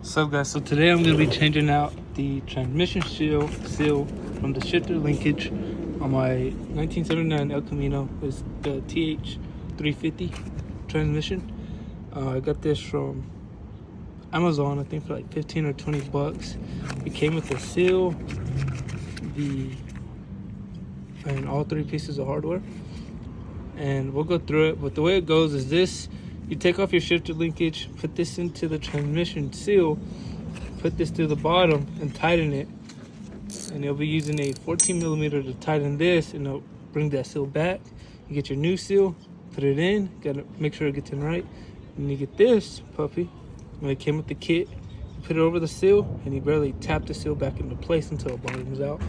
So guys, so today I'm going to be changing out the transmission seal from the shifter linkage on my 1979 El Camino. It's the TH350 transmission. I got this from Amazon, I think for like 15 or 20 bucks. It came with the seal, and all three pieces of hardware. And we'll go through it, but the way it goes is this: you take off your shifter linkage, put this into the transmission seal, put this to the bottom and tighten it, and you'll be using a 14 millimeter to tighten this, and it'll bring that seal back. You get your new seal, put it in, gotta make sure it gets in right, and you get this puppy. When it came with the kit, you put it over the seal and you barely tap the seal back into place until it bottoms out.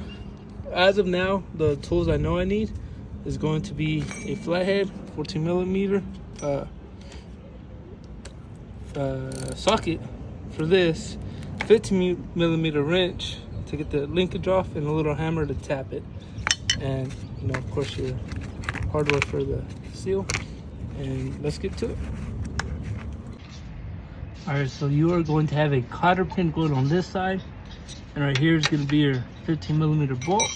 As of now, the tools I know I need is going to be a flathead, 14 millimeter socket for this, 15 millimeter wrench to get the linkage off, and a little hammer to tap it, and of course your hardware for the seal. And let's get to it. All right, so you are going to have a cotter pin going on this side, and right here is going to be your 15 millimeter bolt.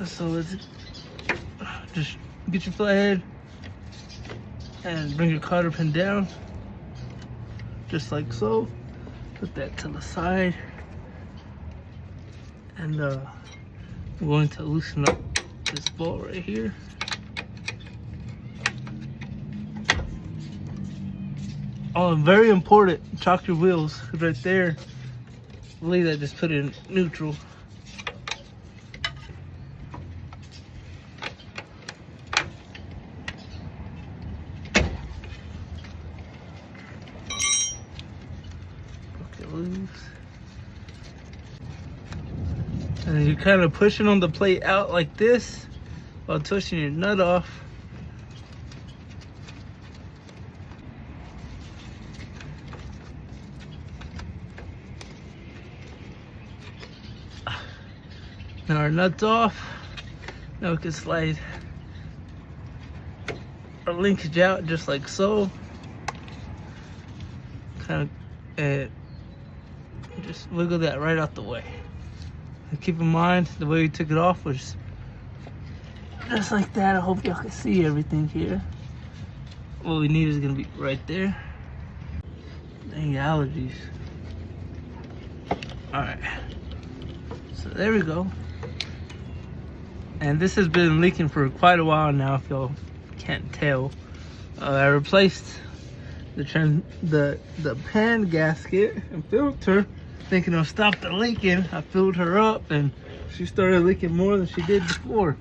So let's just get your flathead and bring your cotter pin down, just like so. Put that to the side, and we're going to loosen up this bolt right here. Oh, and very important, chalk your wheels, because right there, I believe I just put it in neutral. Loose. And then you're kind of pushing on the plate out like this while twisting your nut off. Now our nut's off. Now we can slide our linkage out just like so. Kind of, and just wiggle that right out the way. And keep in mind, the way we took it off was just like that. I hope y'all can see everything here. What we need is gonna be right there. Dang, allergies. All right, so there we go. And this has been leaking for quite a while now, if y'all can't tell. I replaced the pan gasket and filter, thinking it'll stop the leaking. I filled her up and she started leaking more than she did before.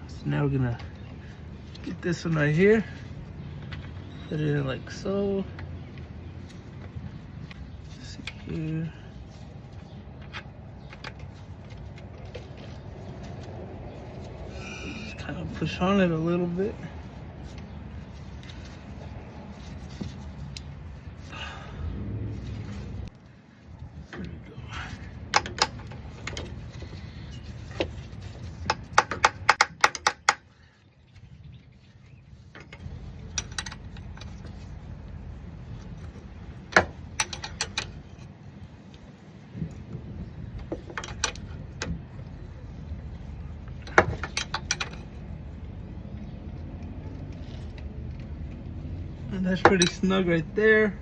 So now we're gonna get this one right here, put it in like so. Let's see here. Just kind of push on it a little bit. And that's pretty snug right there.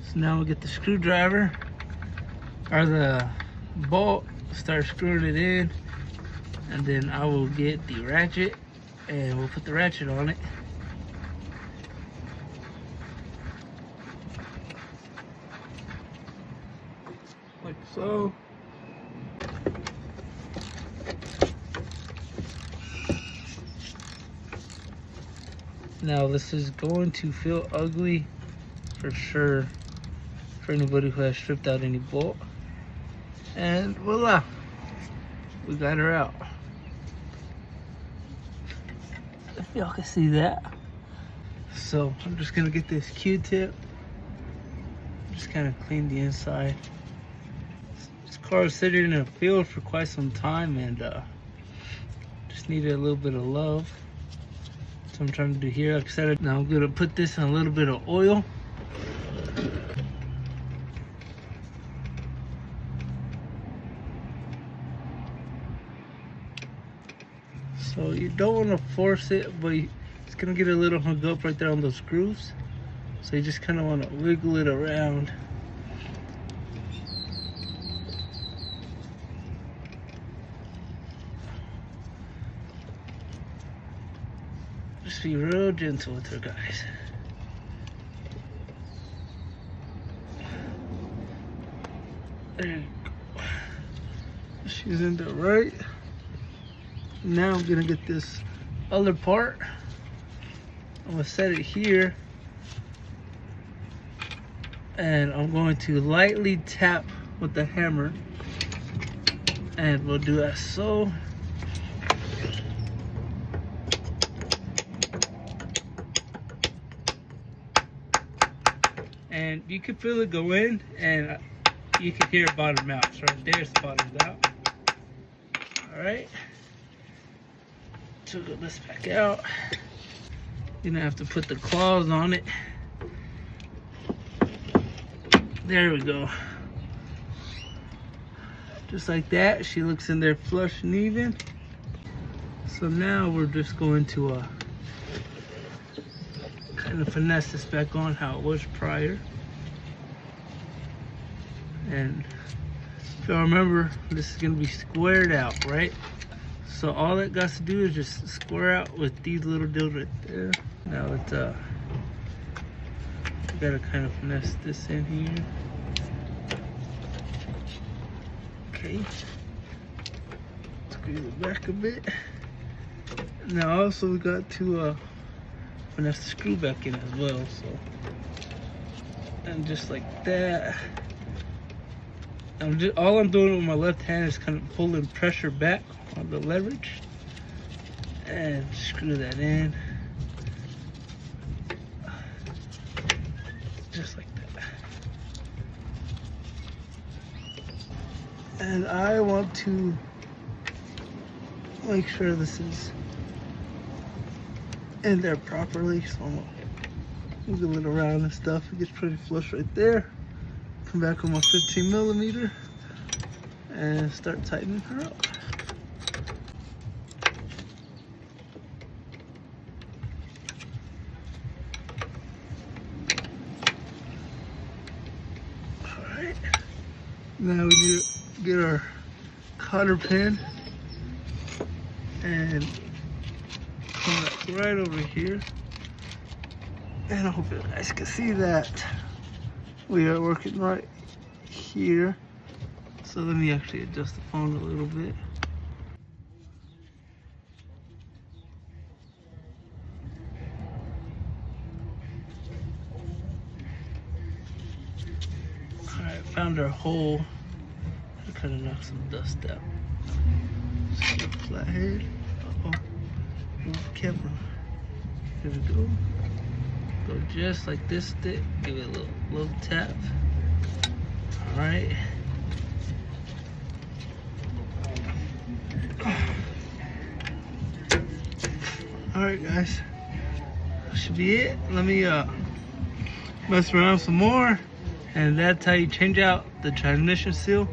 So now we'll get the screwdriver or the bolt, start screwing it in, and then I will get the ratchet and we'll put the ratchet on it. Like so. Now this is going to feel ugly for sure for anybody who has stripped out any bolt. And voila, we got her out. If y'all can see that. So I'm just gonna get this Q-tip, just kind of clean the inside. This car was sitting in a field for quite some time and just needed a little bit of love. So I'm trying to do here. Like I said, now I'm gonna put this in a little bit of oil. So you don't want to force it, but it's gonna get a little hung up right there on those screws. So you just kind of want to wiggle it around. Just be real gentle with her, guys. There you go. She's in there right. Now I'm gonna get this other part. I'm gonna set it here. And I'm going to lightly tap with the hammer. And we'll do that so. And you can feel it go in, and you can hear it bottom out. So right there, it's bottomed out. Alright. So get this back out. You're gonna have to put the claws on it. There we go. Just like that. She looks in there flush and even. So now we're just going to kind of finesse this back on how it was prior. And if y'all remember, this is gonna be squared out, right? So all it got to do is just square out with these little deals right there. Now it's gotta kind of finesse this in here. Okay. Squeeze it back a bit. Now also we got to finesse the screw back in as well. So, and just like that. All I'm doing with my left hand is kind of pulling pressure back on the leverage and screw that in. Just like that. And I want to make sure this is in there properly, so I'm gonna wiggle it around and stuff. It gets pretty flush right there. Come back with my 15mm and start tightening her up. Alright, now we need to get our cotter pin and come back right over here. And I hope you guys can see that we are working right here. So let me actually adjust the phone a little bit. Alright, found our hole. I kind of knocked some dust out. Just get a flat head. Uh-oh. Move the camera. Here we go. Go just like this stick. Give it a little tap. Alright. Alright guys. That should be it. Let me mess around some more. And that's how you change out the transmission seal.